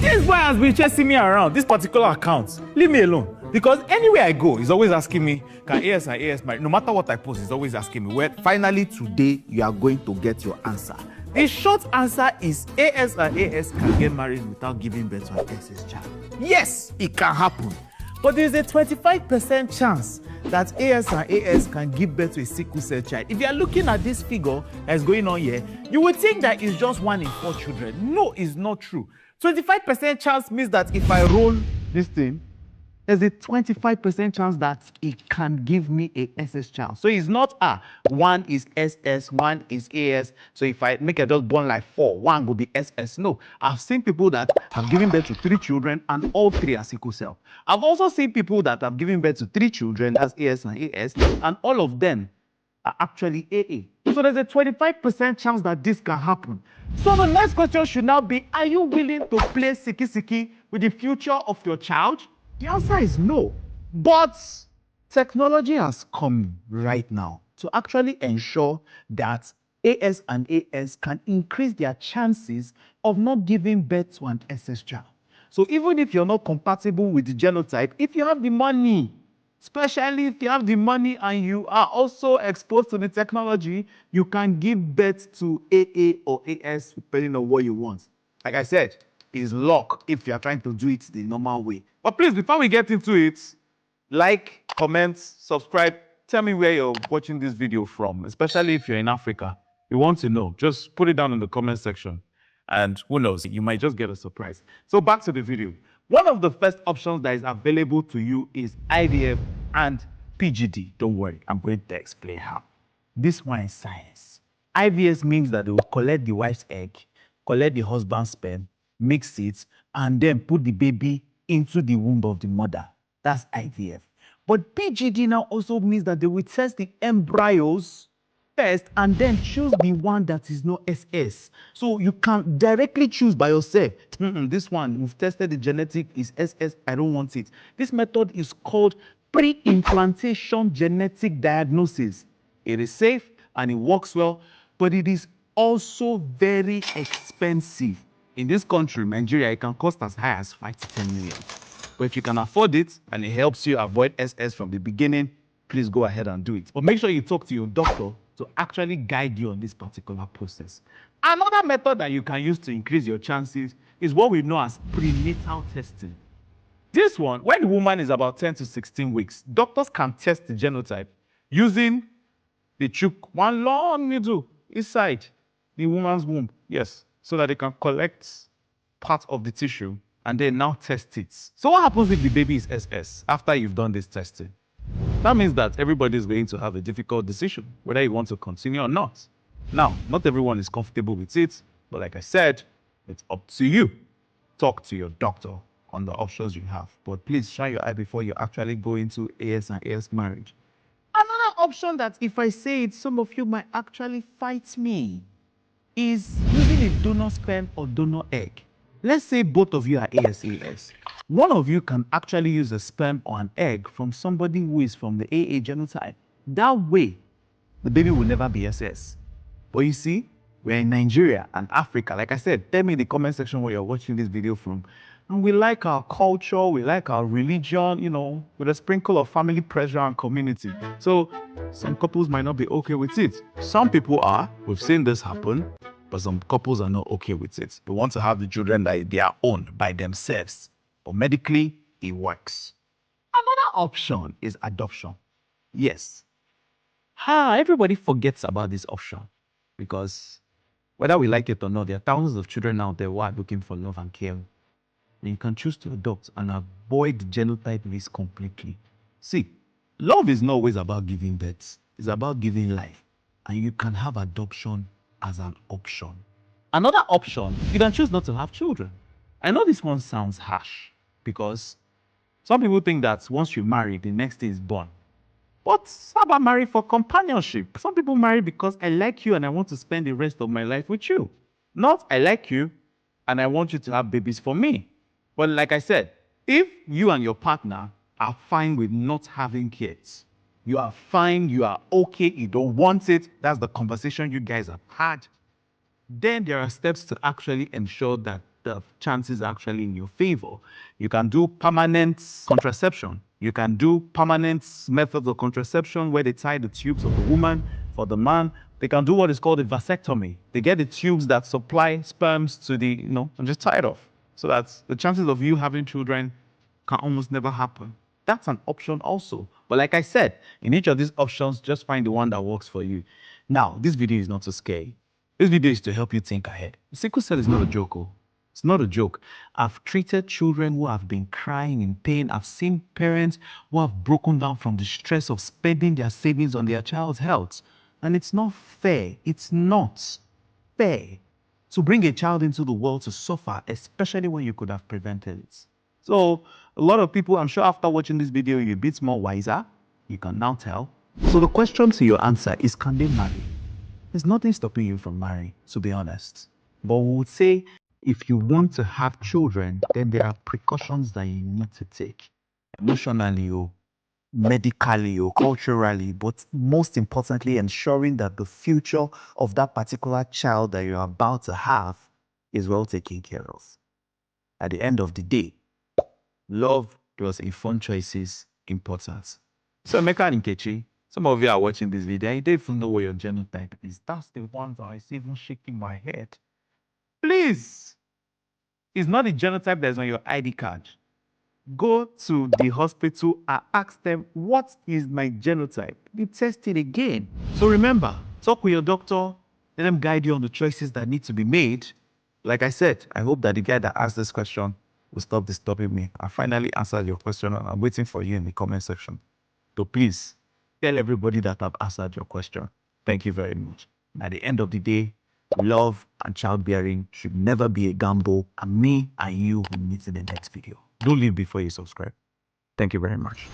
This boy has been chasing me around, this particular account. Leave me alone. Because anywhere I go, he's always asking me, can AS and AS marry? No matter what I post, he's always asking me. Well, finally today, you are going to get your answer. The short answer is AS and AS can get married without giving birth to an SS child. Yes, it can happen. But there is a 25% chance that AS and AS can give birth to a sickle cell child. If you are looking at this figure that's going on here, you would think that it's just 1 in 4 children. No, it's not true. 25% chance means that if I roll this thing, there's a 25% chance that it can give me a SS child. So it's not, one is SS, one is AS. So if I make a just born like 4, one will be SS. No, I've seen people that have given birth to 3 children and all 3 are sickle cell. I've also seen people that have given birth to 3 children, that's AS and AS, and all of them are actually AA. So there's a 25% chance that this can happen. So the next question should now be, are you willing to play siki-siki with the future of your child? The answer is no. But technology has come right now to actually ensure that AS and AS can increase their chances of not giving birth to an SS child. So even if you're not compatible with the genotype, if you have the money, especially if you have the money and you are also exposed to the technology, you can give birth to AA or AS depending on what you want. Like I said, it's luck if you are trying to do it the normal way. But please, before we get into it, like, comment, subscribe. Tell me where you're watching this video from, especially if you're in Africa. We want to know. Just put it down in the comment section. And who knows, you might just get a surprise. So back to the video. One of the first options that is available to you is IVF and PGD. Don't worry, I'm going to explain how. This one is science. IVF means that they will collect the wife's egg, collect the husband's sperm, mix it, and then put the baby into the womb of the mother. That's IVF. But PGD now also means that they will test the embryos first and then choose the one that is not SS. So you can directly choose by yourself. This one, we've tested the genetic, is SS, I don't want it. This method is called pre-implantation genetic diagnosis. It is safe and it works well, but it is also very expensive. In this country, Nigeria, it can cost as high as 5 to 10 million. But if you can afford it and it helps you avoid SS from the beginning, please go ahead and do it. But make sure you talk to your doctor to actually guide you on this particular process. Another method that you can use to increase your chances is what we know as prenatal testing. This one, when the woman is about 10 to 16 weeks, doctors can test the genotype using the chook, one long needle inside the woman's womb. Yes. So that they can collect part of the tissue and then now test it. So what happens if the baby is SS after you've done this testing? That means that everybody is going to have a difficult decision whether you want to continue or not. Now, not everyone is comfortable with it, but like I said, it's up to you. Talk to your doctor on the options you have. But please shine your eye before you actually go into AS and AS marriage. Another option that if I say it, some of you might actually fight me, is using a donor sperm or donor egg. Let's say both of you are AS. One of you can actually use a sperm or an egg from somebody who is from the AA genotype. That way, the baby will never be SS. But you see, we're in Nigeria and Africa. Like I said, tell me in the comment section where you're watching this video from. And we like our culture, we like our religion, you know, with a sprinkle of family pressure and community. So some couples might not be okay with it. Some people are. We've seen this happen. But some couples are not okay with it. They want to have the children that they are own by themselves. But medically, it works. Another option is adoption. Yes. Everybody forgets about this option because whether we like it or not, there are thousands of children out there who are looking for love and care. And you can choose to adopt and avoid the genotype risk completely. See, love is not always about giving birth. It's about giving life. And you can have adoption as an option. Another option, you can choose not to have children. I know this one sounds harsh because some people think that once you marry, the next thing is born. But how about marry for companionship? Some people marry because I like you and I want to spend the rest of my life with you. Not I like you and I want you to have babies for me. But like I said, if you and your partner are fine with not having kids, you are fine, you are okay, you don't want it, that's the conversation you guys have had, then there are steps to actually ensure that the chances actually in your favor. You can do permanent contraception. You can do permanent methods of contraception where they tie the tubes of the woman. For the man, they can do what is called a vasectomy. They get the tubes that supply sperms to the, and just tie it off. So that the chances of you having children can almost never happen. That's an option also. But like I said, in each of these options, just find the one that works for you. Now, this video is not to scare you. This video is to help you think ahead. Sickle cell is not a joke. Oh. It's not a joke. I've treated children who have been crying in pain. I've seen parents who have broken down from the stress of spending their savings on their child's health. And it's not fair. It's not fair to bring a child into the world to suffer, especially when you could have prevented it. So a lot of people, I'm sure after watching this video, you're a bit more wiser. You can now tell. So the question to your answer is, can they marry? There's nothing stopping you from marrying, to be honest. But we would say, if you want to have children, then there are precautions that you need to take. Emotionally, or medically, or culturally, but most importantly, ensuring that the future of that particular child that you're about to have is well taken care of. At the end of the day, love plus informed choices important. So Emeka and Nkechi, some of you are watching this video and you don't even know what your genotype is. That's the one that is even shaking my head. Please, it's not the genotype that's on your ID card. Go to the hospital and ask them, what is my genotype? You test it again. So remember, talk with your doctor, let them guide you on the choices that need to be made. Like I said, I hope that the guy that asked this question will stop disturbing me. I finally answered your question and I'm waiting for you in the comment section. So please, tell everybody that I've answered your question. Thank you very much. At the end of the day, love and childbearing should never be a gamble. And me and you will meet in the next video. Don't leave before you subscribe. Thank you very much.